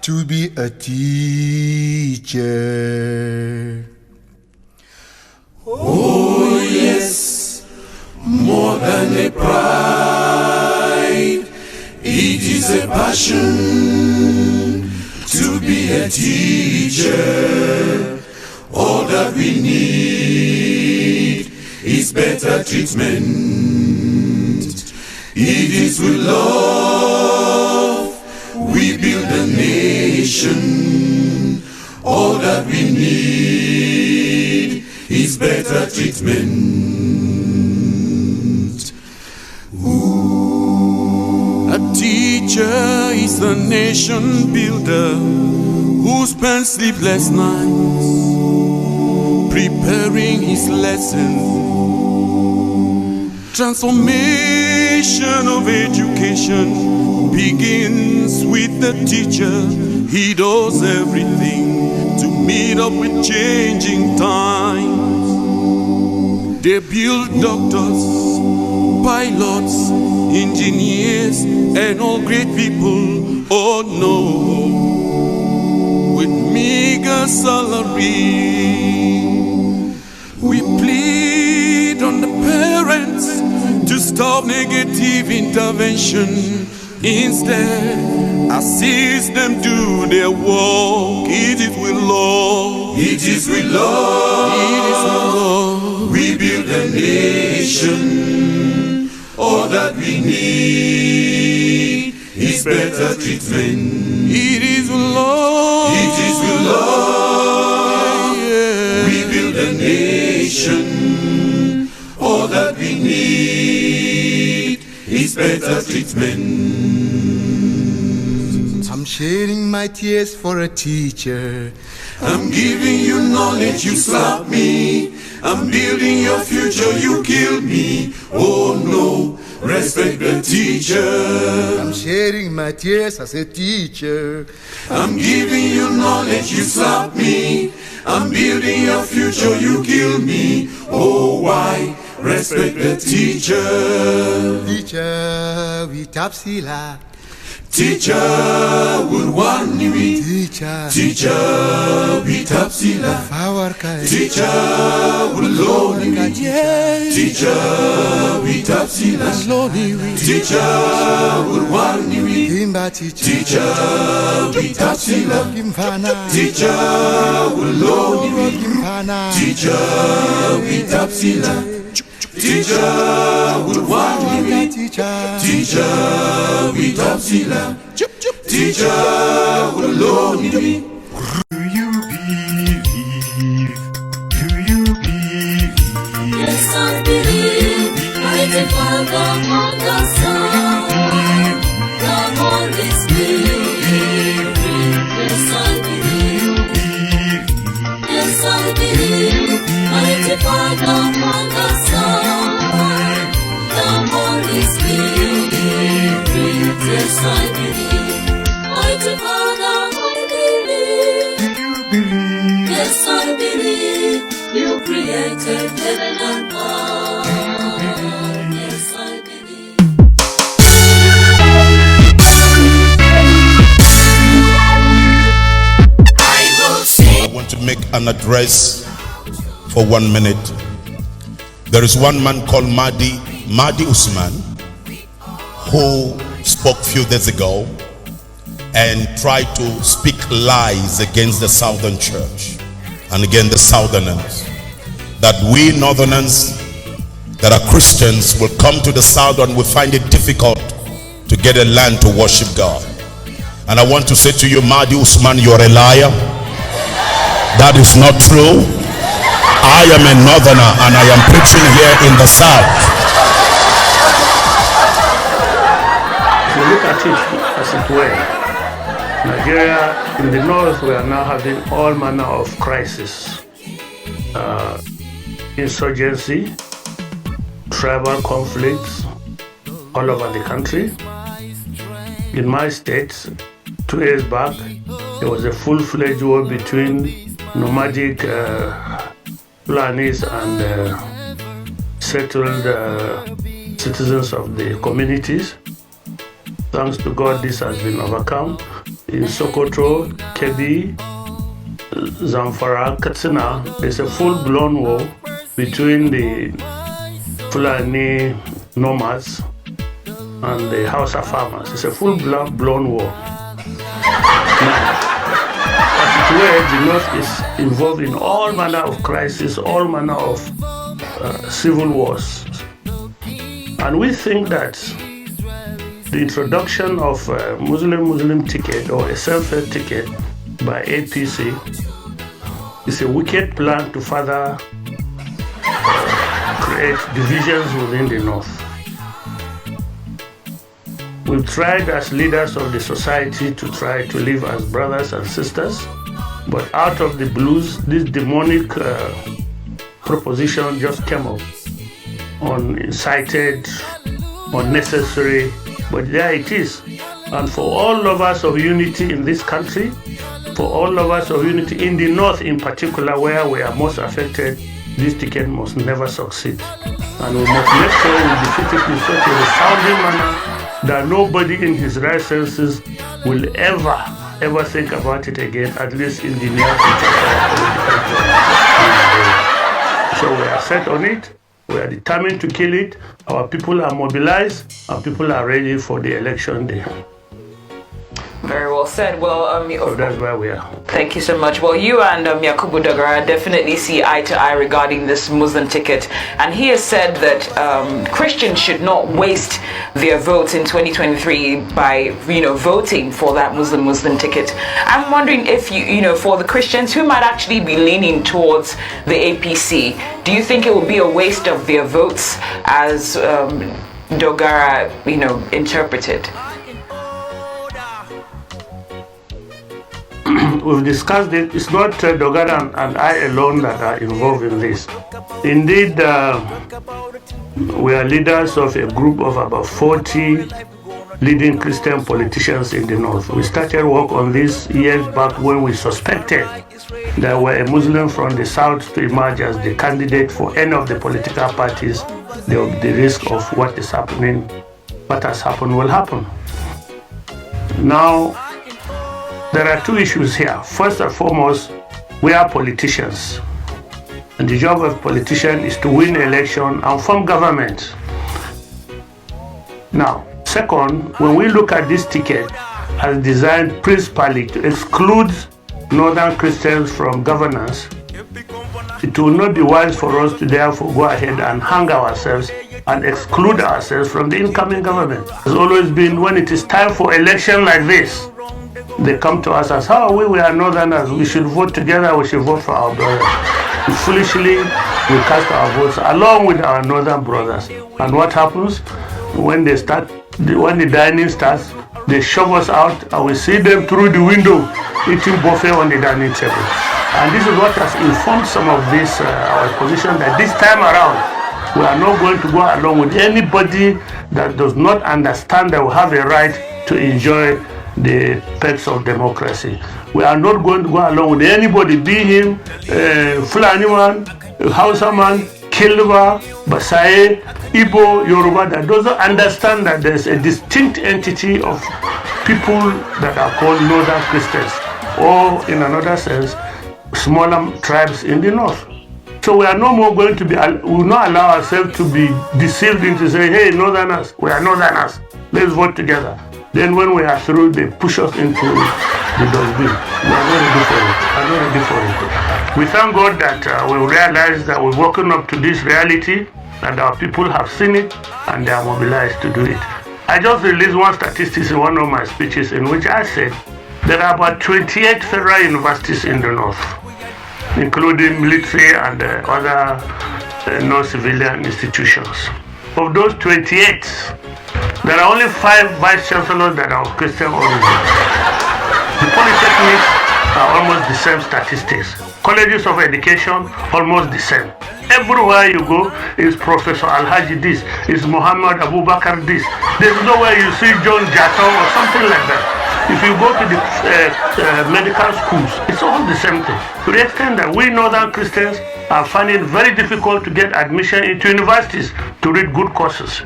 to be a teacher. Oh yes, more than a pride, it is a passion to be a teacher. All that we need is better treatment. It is with love we build a nation. All that we need is better treatment. Ooh. A teacher is a nation builder who spends sleepless nights preparing his lesson. Transformation of education begins with the teacher. He does everything to meet up with changing times. They build doctors, pilots, engineers, and all great people. Oh no, with meager salary. We plead on the parents to stop negative intervention. Instead, assist them do their work. It is with love. It is with love. It is with love. We build a nation. All that we need is better treatment. It is with love. It is with love. Yeah. We build a nation. All that we need is better treatment. I'm shedding my tears for a teacher. I'm giving you knowledge, you slap me. I'm building your future, you kill me. Oh no, respect the teacher. I'm shedding my tears as a teacher. I'm giving you knowledge, you slap me. I'm building your future, you kill me. Oh why? Respect the teacher. Teacher, we tapsila. Teacher, we want you. Teacher, teacher, we tapsila. Teacher, we lonely. Teacher, we tapsila. Teacher, we want you. Teacher, we tapsila. Teacher, we lonely. Teacher, we tapsila. Teacher, we want you. Teacher, we tapsila. Teacher, we lonely. Do you believe? Do you believe? Yes, I believe. Mighty Father, Mother, Son, the Holy Spirit. Yes, I believe. Yes, I believe. Mighty Father, Mother, Son, the Holy Spirit. Yes, I believe. Mighty Father, I believe. Do you believe? Yes, I believe. You created heaven and earth. Yes, I believe. I will sing. I want to make an address for 1 minute. There is one man called Mahdi Usman, who spoke few days ago and tried to speak lies against the Southern Church and against the Southerners, that we Northerners that are Christians will come to the South and will find it difficult to get a land to worship God. And I want to say to you, Mahdi Usman, you're a liar. That is not true. I am a Northerner and I am preaching here in the South. If you look at it as it were, Nigeria, in the north, we are now having all manner of crisis. Insurgency, tribal conflicts all over the country. In my state, 2 years back, there was a full-fledged war between nomadic Fulanis and settled citizens of the communities. Thanks to God, this has been overcome. in Sokoto, Kebbi, Zamfara, Katsina. There's a full-blown war between the Fulani nomads and the Hausa farmers. It's a full-blown war. Now, as it were, the North is involved in all manner of crises, all manner of civil wars. And we think that the introduction of a Muslim ticket or a self-help ticket by APC is a wicked plan to further create divisions within the North. We've tried as leaders of the society to try to live as brothers and sisters, but out of the blues, this demonic proposition just came up, unincited, unnecessary, but there it is. And for all lovers of unity in this country, for all lovers of unity in the North in particular, where we are most affected, this ticket must never succeed. And we must make sure we defeat it in such a resounding manner that nobody in his right senses will ever think about it again, at least in the near future. So we are set on it. We are determined to kill it. Our people are mobilized. Our people are ready for the election day. Very well said. Well, So that's where we are. thank you so much. Well, you and Yakubu Dogara definitely see eye to eye regarding this Muslim ticket, and he has said that Christians should not waste their votes in 2023 by voting for that Muslim ticket. I'm wondering if for the Christians who might actually be leaning towards the APC, do you think it would be a waste of their votes as Dogara interpreted? We've discussed it. It's not Dogara and I alone that are involved in this. Indeed, we are leaders of a group of about 40 leading Christian politicians in the North. We started work on this years back when we suspected there were a Muslim from the South to emerge as the candidate for any of the political parties. The risk of what has happened will happen. Now, there are two issues here. First and foremost, we are politicians. And the job of a politician is to win election and form government. Now, second, when we look at this ticket as designed principally to exclude Northern Christians from governance, it will not be wise for us to therefore go ahead and hang ourselves and exclude ourselves from the incoming government. It has always been when it is time for election like this, they come to us as, we are Northerners, we should vote together, we should vote for our brothers. Foolishly, we cast our votes along with our Northern brothers. And what happens? When the dining starts, they shove us out and we see them through the window eating buffet on the dining table. And this is what has informed some of this, our position that this time around, we are not going to go along with anybody that does not understand that we have a right to enjoy the perks of democracy. We are not going to go along with anybody, be him Fulani man, Hausa man, Kilba, Basai, Igbo, Yoruba, that doesn't understand that there's a distinct entity of people that are called Northern Christians, or in another sense, smaller tribes in the North. So we are no more going to be, we will not allow ourselves to be deceived into saying, hey, Northerners, we are Northerners, let's vote together. Then when we are through, they push us into the dustbin. We are not ready for it. We thank God that we realize that we've woken up to this reality, and our people have seen it, and they are mobilized to do it. I just released one statistic in one of my speeches in which I said there are about 28 federal universities in the North, including military and other non-civilian institutions. Of those 28, there are only 5 vice chancellors that are of Christian origin. The polytechnics are almost the same statistics. Colleges of education, almost the same. Everywhere you go is Professor Alhaji this, is Muhammad Abubakar this. There's nowhere you see John Jato or something like that. If you go to the medical schools, it's all the same thing. To the extent that we Northern Christians are finding it very difficult to get admission into universities to read good courses.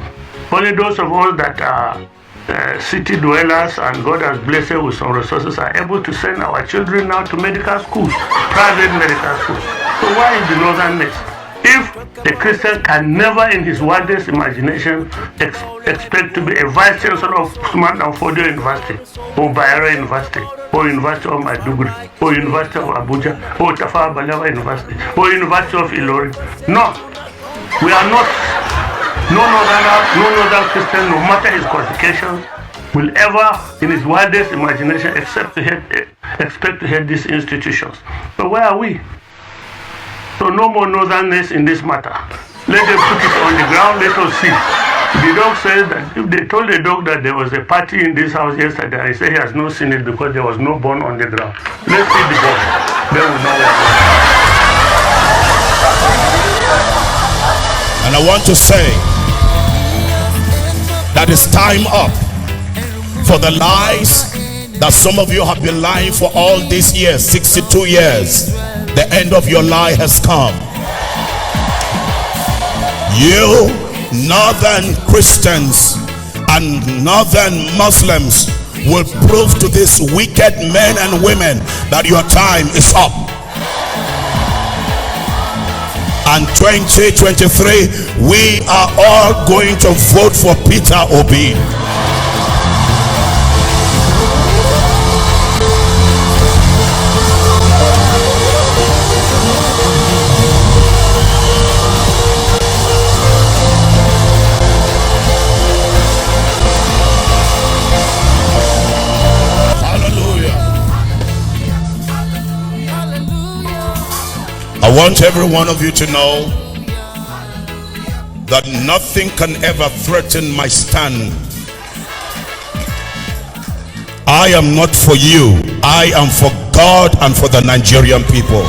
Only those of us that are city dwellers, and God has blessed with some resources, are able to send our children now to medical schools, private medical schools. So why is the northernness? If the Christian can never in his wildest imagination expect to be a vice chancellor of Usman Danfodio University, or Bayero University, or University of Maiduguri, or University of Abuja, or Tafawa Balewa University, or University of Ilorin. No, we are not. No northern Christian, no matter his qualifications, will ever, in his wildest imagination, expect to head these institutions. But where are we? So no more northernness in this matter. Let them put it on the ground, let us see. The dog says that if they told the dog that there was a party in this house yesterday, I say he has not seen it because there was no bone on the ground. Let's see the bone. Then we know where we are. And I want to say that it's time up for the lies that some of you have been lying for all these years, 62 years. The end of your lie has come. You northern Christians and northern Muslims will prove to these wicked men and women that your time is up. And 2023, we are all going to vote for Peter Obi. I want every one of you to know that nothing can ever threaten my stand. I am not for you. I am for God and for the Nigerian people.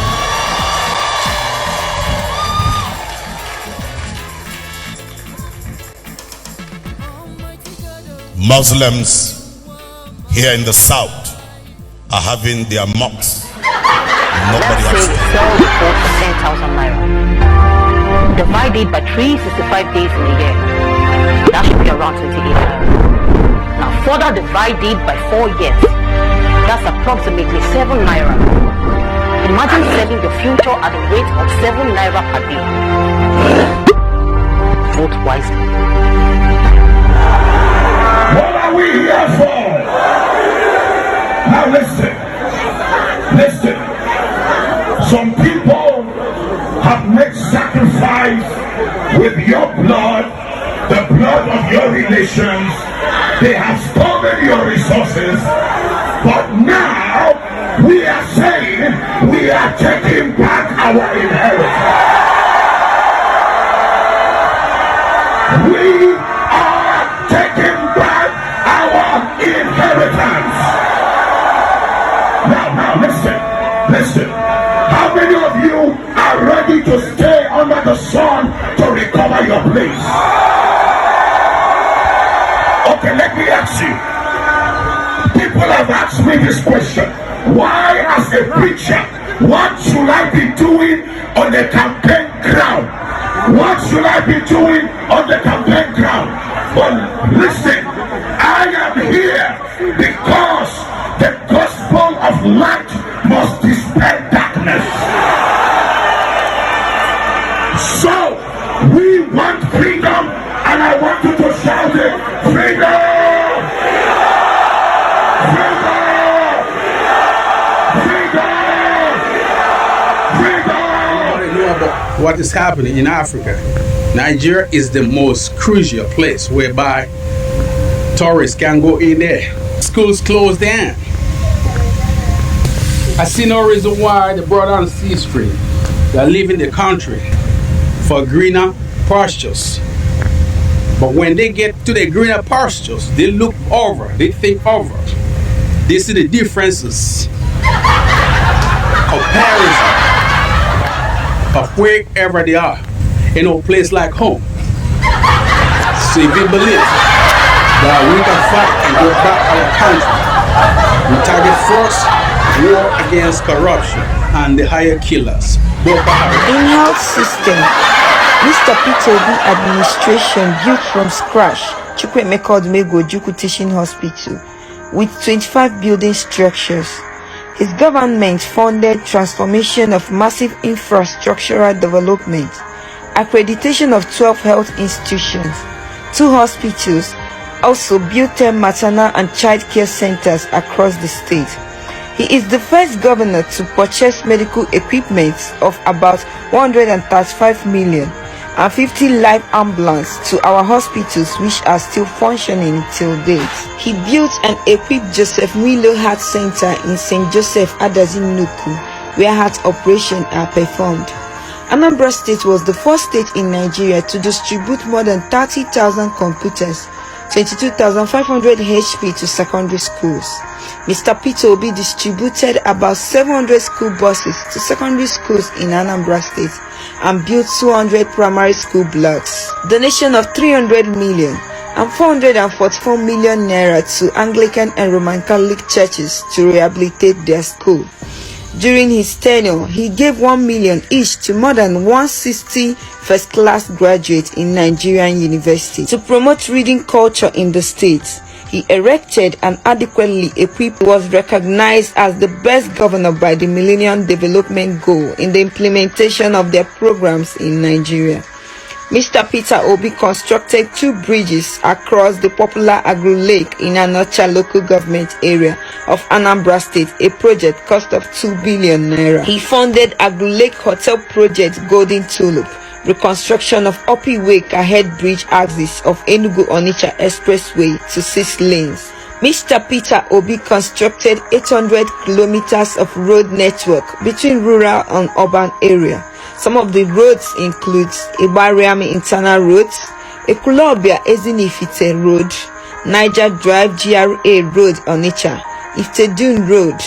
Muslims here in the south are having their mosques. Nobody Let's say sell the boat for 10,000 naira. Divide it by 365 days in a year. That should be around 28 naira. Now further divide it by 4 years. That's approximately 7 naira. Imagine selling your future at a rate of 7 naira per day. Vote wisely. What are we here for? Now listen. Listen. Some people have made sacrifice with your blood, the blood of your relations. They have stolen your resources. But now we are saying we are taking back our inheritance. We are taking back our inheritance. Now listen. How many of you are ready to stay under the sun to recover your place? Okay, let me ask you. People have asked me this question. Why, as a preacher, what should I be doing on the campaign ground? What should I be doing on the campaign ground? But listen, I am here because the gospel of light must dispel darkness. So we want freedom, and I want you to shout it. Freedom! What is happening in Africa? Nigeria is the most crucial place whereby tourists can go in there. Schools closed down. I see no reason why the brother on C Street, they're leaving the country for greener pastures. But when they get to the greener pastures, they look over, they think over. They see the differences, comparison of wherever they are in a place like home. So if you believe that we can fight and go back our country, we target first war against corruption and the higher killers. In-house system, Mr. Peter Obi administration built from scratch Chukwuemeka Odumegwu Ojukwu Teaching Hospital, with 25 building structures. His government funded transformation of massive infrastructural development, accreditation of 12 health institutions, 2 hospitals, also built 10 maternal and child care centers across the state. He is the first governor to purchase medical equipment of about 135 million and 50 live ambulances to our hospitals, which are still functioning till date. He built and equipped Joseph Mwilo Heart Center in St. Joseph Adazi-Nnukwu, where heart operations are performed. Anambra State was the first state in Nigeria to distribute more than 30,000 computers, 22,500 HP to secondary schools. Mr. Peter Obi distributed about 700 school buses to secondary schools in Anambra State and built 200 primary school blocks. Donation of 300 million and 444 million naira to Anglican and Roman Catholic churches to rehabilitate their school. During his tenure, he gave 1 million each to more than 160 first-class graduates in Nigerian universities. To promote reading culture in the state, he erected and adequately equipped, was recognized as the best governor by the Millennium Development Goal in the implementation of their programs in Nigeria. Mr. Peter Obi constructed 2 bridges across the popular Agro Lake in Anocha local government area of Anambra State, a project cost of 2 billion naira. He funded Agro Lake Hotel Project Golden Tulip, reconstruction of Opi-Wake ahead bridge axis of Enugu-Onitsha Expressway to 6 lanes. Mr. Peter Obi constructed 800 kilometers of road network between rural and urban area. Some of the roads include Ibariami Internal Roads, Ekulobia Ezinifite Road, Niger Drive GRA Road Onitsha, Iftedun Road.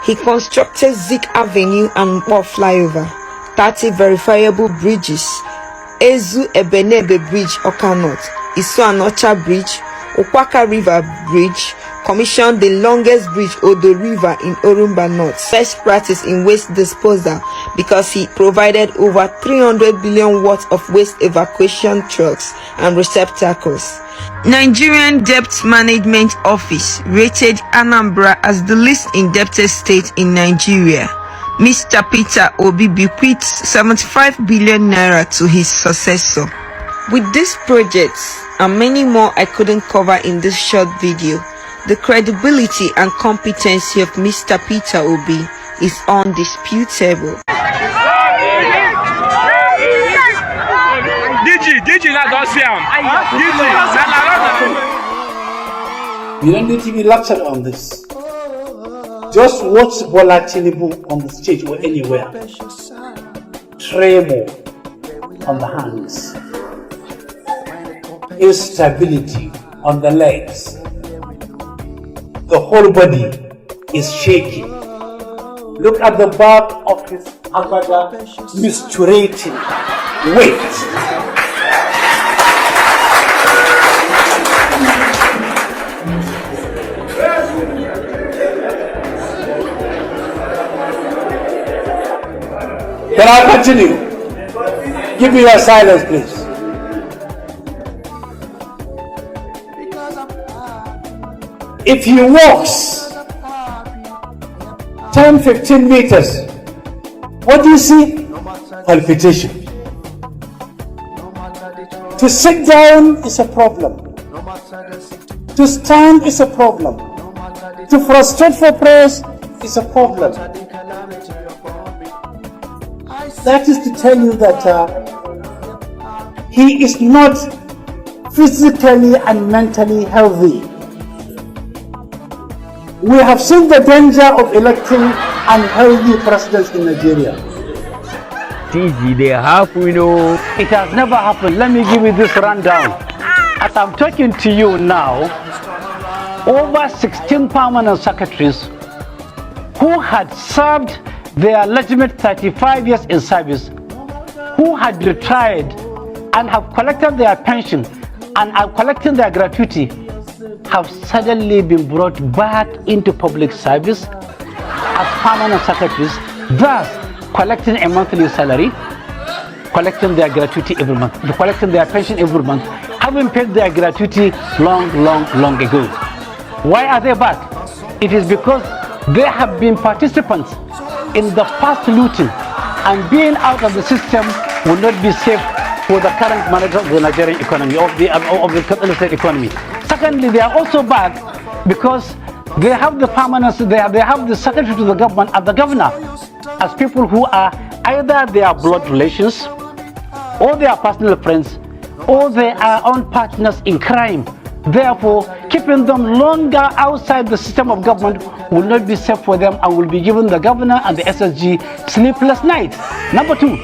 He constructed Zik Avenue and Mpo Flyover, 30 verifiable bridges, Ezu Ebenebe Bridge Okanot, Isu Anocha Bridge, Okwaka River Bridge, commissioned the longest bridge Odo River in Orumba North. Best practice in waste disposal because he provided over 300 billion worth of waste evacuation trucks and receptacles. Nigerian Debt Management Office rated Anambra as the least indebted state in Nigeria. Mr. Peter Obi bequeathed 75 billion naira to his successor. With these projects and many more I couldn't cover in this short video, the credibility and competency of Mr. Peter Obi is undisputable. You don't need to be lectured on this. Just watch Bola Tinubu on the stage or anywhere. Tremor on the hands. Instability on the legs. The whole body is shaking. Look at the back of his agbada, misturating. Wait. Can I continue? Give me your silence, please. If he walks 10-15 meters, what do you see? Palpitation. To sit down is a problem. To stand is a problem. To prostrate for prayers is a problem. That is to tell you that he is not physically and mentally healthy. We have seen the danger of electing unhealthy presidents in Nigeria. They happen, It has never happened. Let me give you this rundown. As I'm talking to you now, over 16 permanent secretaries who had served their legitimate 35 years in service, who had retired and have collected their pension and are collecting their gratuity, have suddenly been brought back into public service as permanent secretaries, thus collecting a monthly salary, collecting their gratuity every month, collecting their pension every month, having paid their gratuity long ago. Why are they back? It is because they have been participants in the past looting, and being out of the system will not be safe for the current manager of the Nigerian economy, of the Kaduna State economy. Secondly, they are also back because they have the permanence, they have the secretary to the government and the governor as people who are either their blood relations, or they are personal friends, or they are own partners in crime. Therefore, keeping them longer outside the system of government will not be safe for them and will be giving the governor and the SSG sleepless nights. Number two,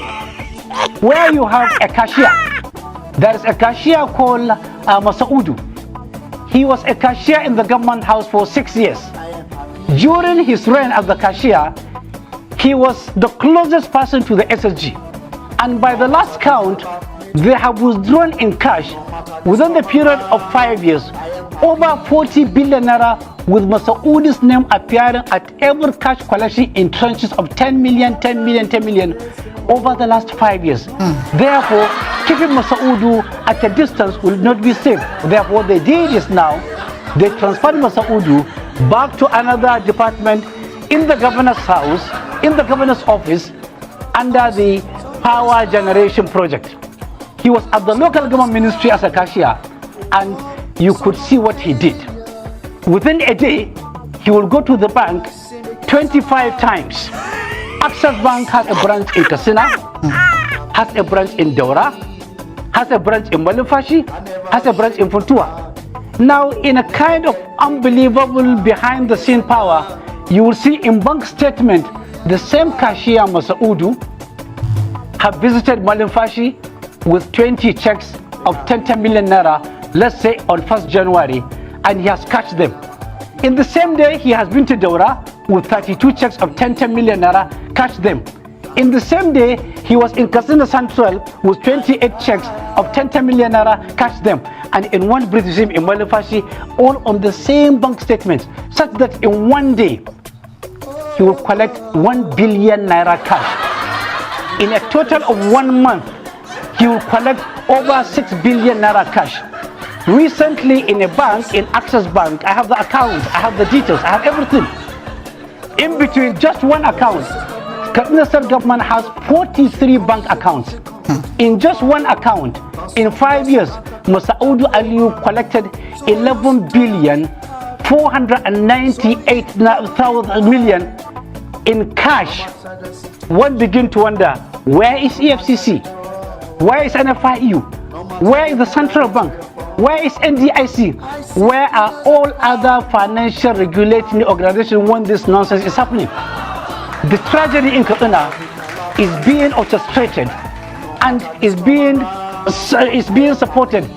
where you have a cashier, there is a cashier called Masaudu. He was a cashier in the government house for 6 years. During his reign as the cashier, he was the closest person to the SSG. And by the last count, they have withdrawn in cash within the period of 5 years over 40 billion naira, with Masaudu's name appearing at every cash collection in tranches of 10 million over the last 5 years. Therefore, keeping Masaudu at a distance will not be safe. Therefore, what they did is now they transferred Masaudu back to another department in the governor's house, in the governor's office, under the power generation project. He was at the local government ministry as a cashier, and you could see what he did. Within a day, he will go to the bank 25 times. Access Bank has a branch in Katsina, has a branch in Daura, has a branch in Malumfashi, has a branch in Funtua. Now, in a kind of unbelievable behind-the-scene power, you will see in bank statement the same cashier Masaudu have visited Malumfashi with 20 checks of 10 million naira, let's say on 1st January, and he has cashed them. In the same day, he has been to Daura with 32 checks of 10 million naira, cashed them. In the same day, he was in Katsina Central with 28 checks of 10 million naira, cashed them. And in one breath, you see him in Malumfashi, all on the same bank statements, such that in one day, he will collect 1 billion naira cash. In a total of 1 month, he will collect over 6 billion naira cash. Recently, in a bank, in Access Bank, I have the account, I have the details, I have everything. In between just one account, Kaduna State government has 43 bank accounts. In just one account, in 5 years, Masaudu Aliyu collected 11 billion 498 million in cash. One begin to wonder, where is EFCC? Where is NFIU? Where is the Central Bank? Where is NDIC? Where are all other financial regulating organizations when this nonsense is happening? The tragedy in Kaduna is being orchestrated and is being supported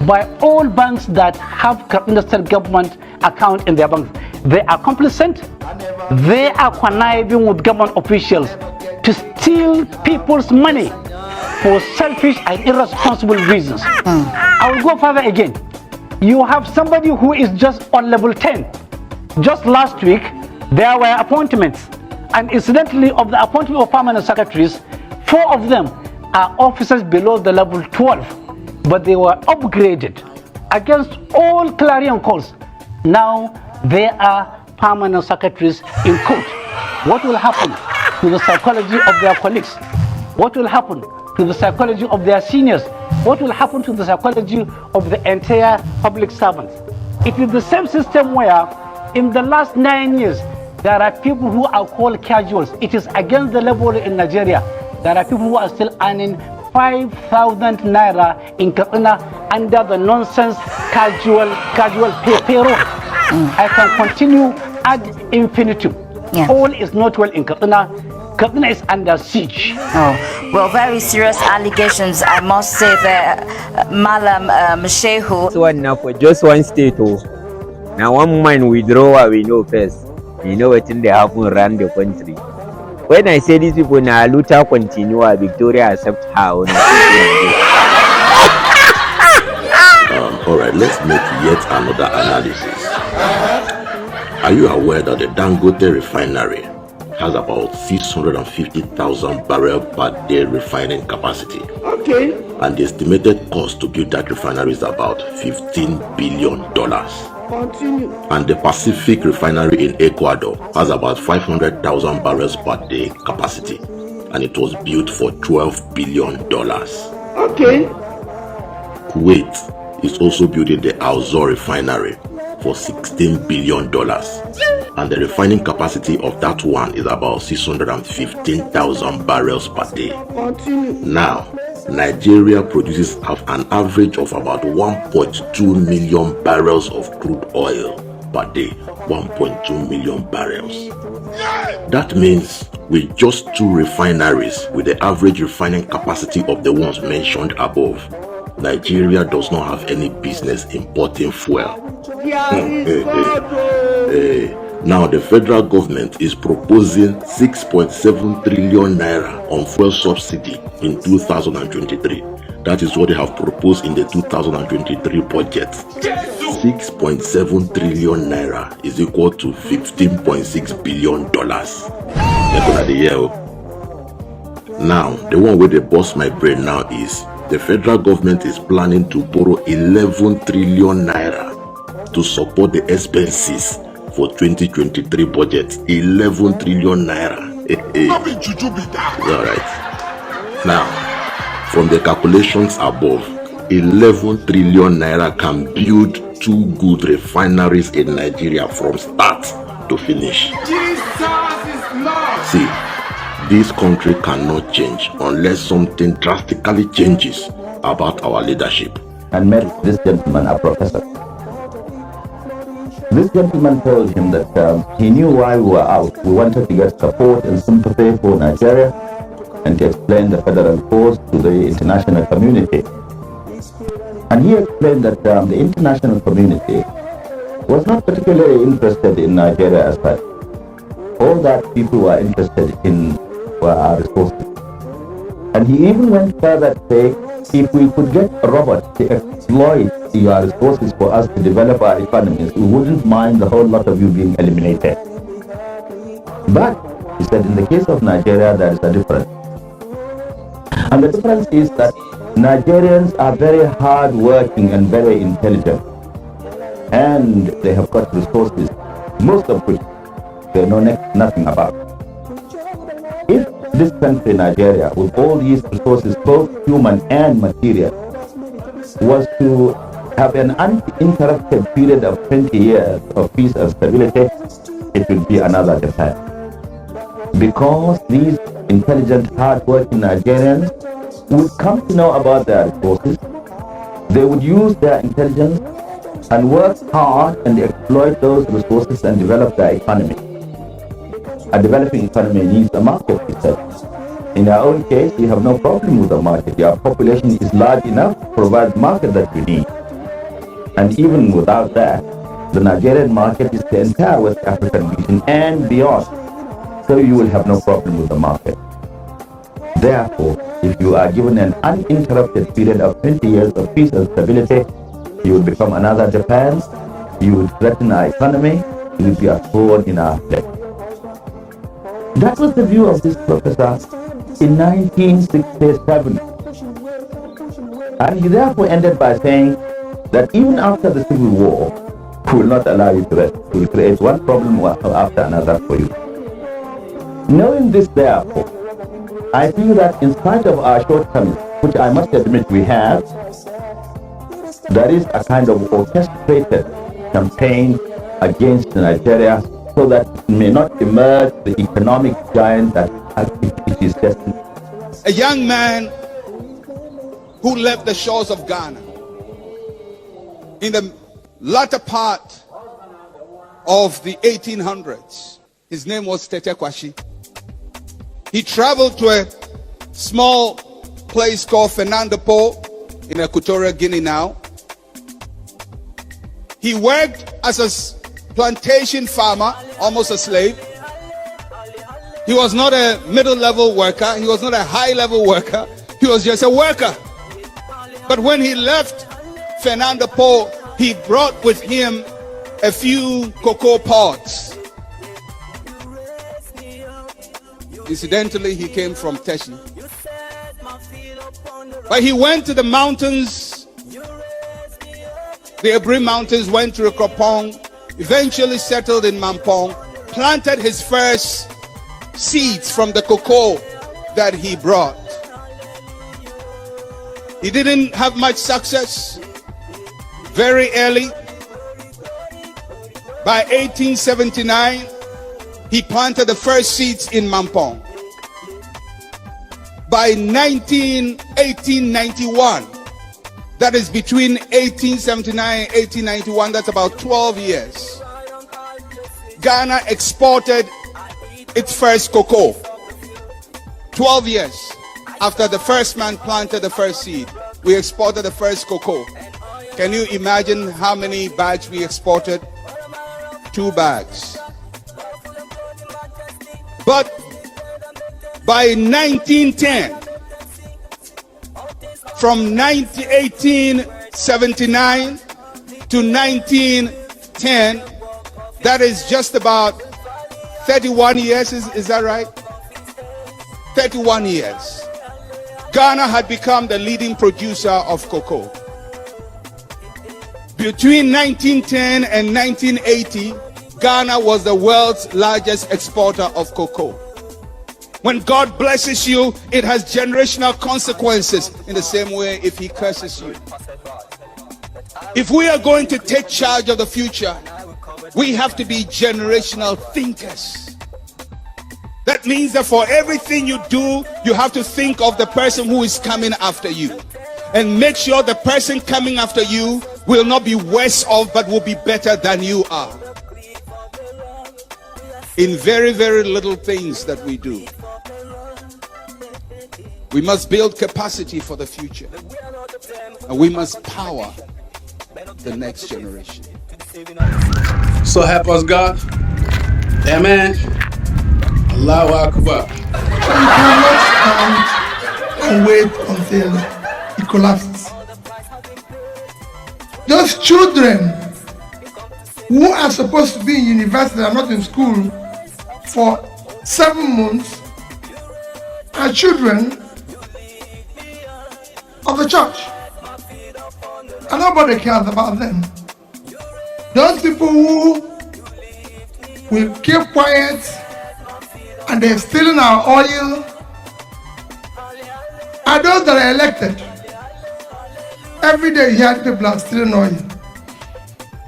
by all banks that have Kaduna State government account in their banks. They are complicit. They are conniving with government officials to steal people's money for selfish and irresponsible reasons. I will go further again. You have somebody who is just on level 10. Just last week, there were appointments. And incidentally, of the appointment of permanent secretaries, 4 of them are officers below the level 12. But they were upgraded against all clarion calls. Now they are permanent secretaries in court. What will happen to the psychology of their colleagues? What will happen to the psychology of their seniors? What will happen to the psychology of the entire public servants? It is the same system where in the last 9 years, there are people who are called casuals. It is against the level in Nigeria. There are people who are still earning 5,000 naira in Kaduna under the nonsense casual payroll. I can continue ad infinitum. Yeah. All is not well in Kaduna. Kaduna is under siege. Oh, well, very serious allegations, I must say, that Malam Shehu. So now for just one state, now one man withdraw, we know first. We know what they happen around the country. When I say these people now, Luther continue, Victoria accept her. All right, let's make yet another analysis. Are you aware that the Dangote refinery has about 650,000 barrel per day refining capacity. Okay. And the estimated cost to build that refinery is about $15 billion. Continue. And the Pacific refinery in Ecuador has about 500,000 barrels per day capacity, and it was built for $12 billion. Okay. Kuwait is also building the Al Zour refinery for $16 billion, and the refining capacity of that one is about 615,000 barrels per day. Continue. Now, Nigeria produces an average of about 1.2 million barrels of crude oil per day. 1.2 million barrels. That means with just 2 refineries with the average refining capacity of the ones mentioned above, Nigeria does not have any business importing fuel. Now the federal government is proposing 6.7 trillion naira on fuel subsidy in 2023. That is what they have proposed in the 2023 budget. 6.7 trillion naira is equal to $15.6 billion. Now, the one where they bust my brain now is the federal government is planning to borrow 11 trillion naira to support the expenses for 2023 budget. 11 trillion naira. Alright. Now, from the calculations above, 11 trillion naira can build 2 good refineries in Nigeria from start to finish. See, this country cannot change unless something drastically changes about our leadership. And met this gentleman, a professor. This gentleman told him that he knew why we were out. We wanted to get support and sympathy for Nigeria and to explain the federal force to the international community. And he explained that the international community was not particularly interested in Nigeria as such. All that people were interested in were our resources. And he even went further to say, if we could get a robot to exploit your resources for us to develop our economies, we wouldn't mind the whole lot of you being eliminated. But, he said, in the case of Nigeria, there is a difference. And the difference is that Nigerians are very hard-working and very intelligent. And they have got resources, most of which they know nothing about. If this country, Nigeria, with all these resources, both human and material, was to have an uninterrupted period of 20 years of peace and stability, it would be another Japan. Because these intelligent, hard-working Nigerians would come to know about their resources, they would use their intelligence and work hard and exploit those resources and develop their economy. A developing economy needs a market, he said. In our own case, we have no problem with the market. Our population is large enough to provide the market that we need. And even without that, the Nigerian market is the entire West African region and beyond. So you will have no problem with the market. Therefore, if you are given an uninterrupted period of 20 years of peace and stability, you will become another Japan, you will threaten our economy, you will be a thorn in our flesh. That was the view of this professor in 1967. And he therefore ended by saying that even after the Civil War, we will not allow you to rest. We will create one problem after another for you. Knowing this, therefore, I feel that in spite of our shortcomings, which I must admit we have, there is a kind of orchestrated campaign against Nigeria so that it may not emerge the economic giant that it is destined. A young man who left the shores of Ghana in the latter part of the 1800s. His name was Tete Kwashi. He traveled to a small place called Fernando Po in Equatorial Guinea now. He worked as a plantation farmer, almost a slave. He was not a middle-level worker. He was not a high-level worker. He was just a worker. But when he left Fernando Po, he brought with him a few cocoa pods. Incidentally, he came from Teshi. But he went to the mountains, the Abri Mountains, went to Kropong, eventually settled in Mampong, planted his first seeds from the cocoa that he brought. He didn't have much success. Very early, by 1879, he planted the first seeds in Mampong. By 1891, that is between 1879 and 1891, that's about 12 years, Ghana exported its first cocoa. 12 years after the first man planted the first seed, we exported the first cocoa. Can you imagine how many bags we exported? 2 bags. But by 1910, from 1879 to 1910, that is just about 31 years, is that right? 31 years. Ghana had become the leading producer of cocoa. Between 1910 and 1980, Ghana was the world's largest exporter of cocoa. When God blesses you, it has generational consequences in the same way if he curses you. If we are going to take charge of the future, we have to be generational thinkers. That means that for everything you do, you have to think of the person who is coming after you. And make sure the person coming after you will not be worse off, but will be better than you are. In very, very little things that we do. We must build capacity for the future. And we must power the next generation. So help us God. Amen. Allahu Akbar. You cannot stand and wait until it collapses. Those children who are supposed to be in university are not in school for 7 months are children of the church. And nobody cares about them. Those people who will keep quiet and they're stealing our oil are those that are elected. Every day you hear people are stealing oil.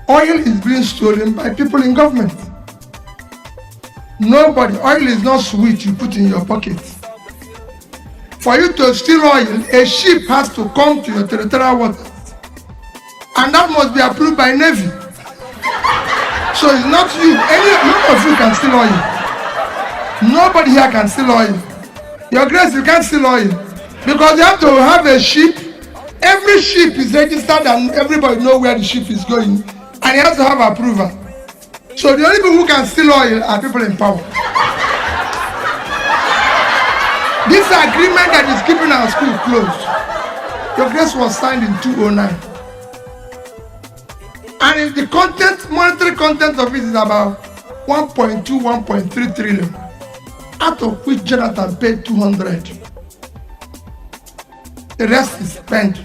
Oil is being stolen by people in government. Oil is not sweet you put in your pocket. For you to steal oil, a ship has to come to your territorial waters. And that must be approved by Navy. So it's not you. None of you can steal oil. Nobody here can steal oil. Your Grace, you can't steal oil. Because you have to have a ship. Every ship is registered and everybody knows where the ship is going. And you have to have approval. So the only people who can steal oil are people in power. This agreement that is keeping our school closed, Your Grace, was signed in 2009. And if the monetary content of it is about 1.2, 1.3 trillion, out of which Jonathan paid 200. The rest is spent.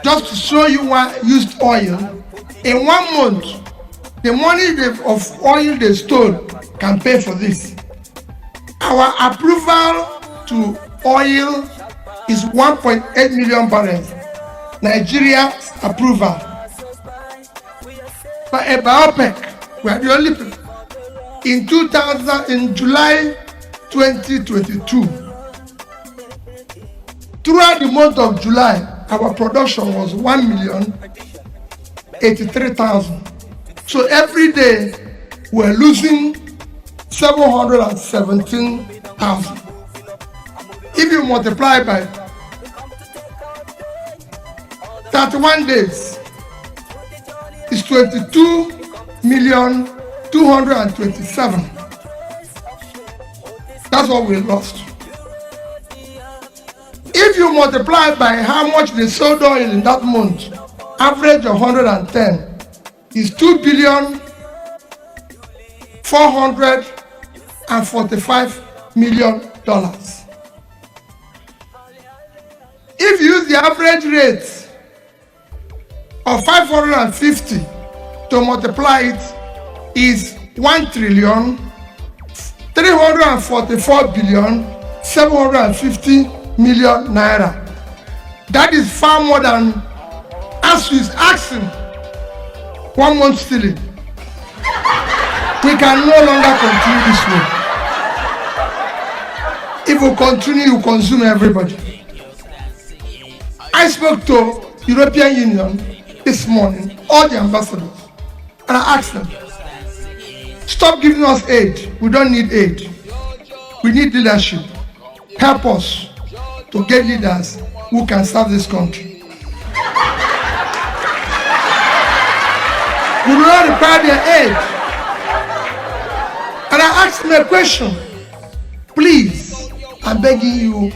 Just to show you why used oil, in 1 month, the money of oil they stole can pay for this. Our approval to oil is 1.8 million barrels. Nigeria's approval. But about OPEC, we are the only people. In July 2022, throughout the month of July, our production was 1,083,000. So every day we're losing 717,000. If you multiply by 31 days, it's 22,227,000. That's what we lost. If you multiply by how much they sold oil in that month, average of 110, is 2,445,000. million. If you use the average rate of 550 to multiply it, is 1,344,750 naira. That is far more than ASU is asking 1 month stealing. We can no longer continue this way. If we continue, you consume everybody. I spoke to European Union this morning, all the ambassadors, and I asked them, stop giving us aid. We don't need aid. We need leadership. Help us to get leaders who can serve this country. We do not require their aid. And I asked them a question. Please, I'm begging you,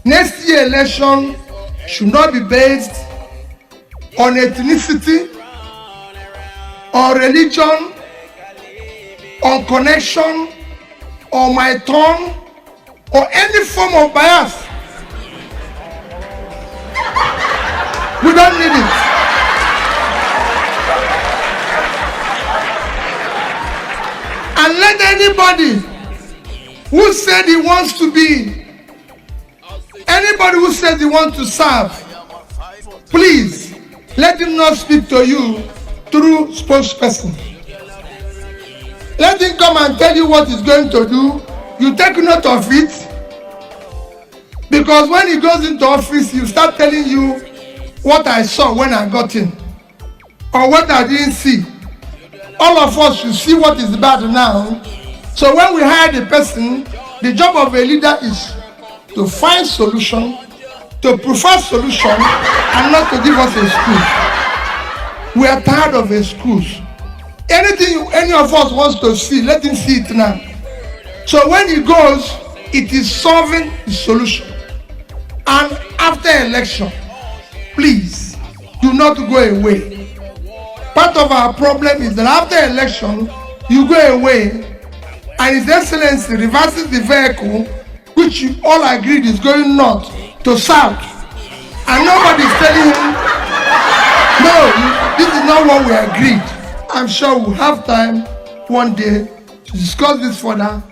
next year election should not be based on ethnicity, on religion, on connection, or my tongue, or any form of bias. We don't need it. And let anybody who said he wants to be, anybody who said he wants to serve, please let him not speak to you through spokesperson. Let him come and tell you what he's going to do. You take note of it. Because when he goes into office, he'll start telling you what I saw when I got in. Or what I didn't see. All of us should see what is bad now. So when we hire the person, the job of a leader is to find solution, to prefer solution, and not to give us excuse. We are tired of excuses. Anything any of us wants to see, let him see it now. So when he goes, it is solving the solution. And after election, please do not go away. Part of our problem is that after election, you go away and His Excellency reverses the vehicle, which you all agreed is going north to south. And nobody is telling him, no, this is not what we agreed. I'm sure we'll have time one day to discuss this further.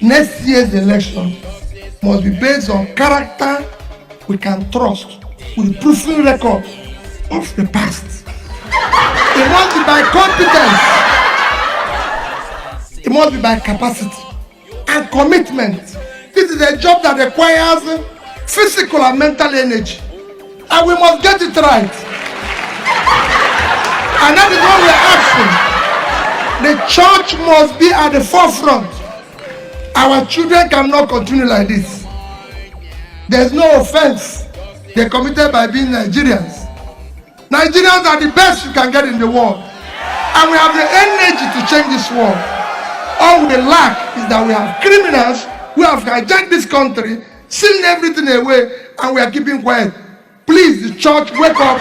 Next year's election must be based on character we can trust with the proven record of the past. It must be by competence. It must be by capacity and commitment. This is a job that requires physical and mental energy. And we must get it right. And that is what we're asking. The church must be at the forefront. Our children cannot continue like this. There's no offense they committed by being Nigerians. Nigerians are the best you can get in the world. And we have the energy to change this world. All we lack is that we have criminals who have hijacked this country, sealing everything away, and we are keeping quiet. Please, the church, wake up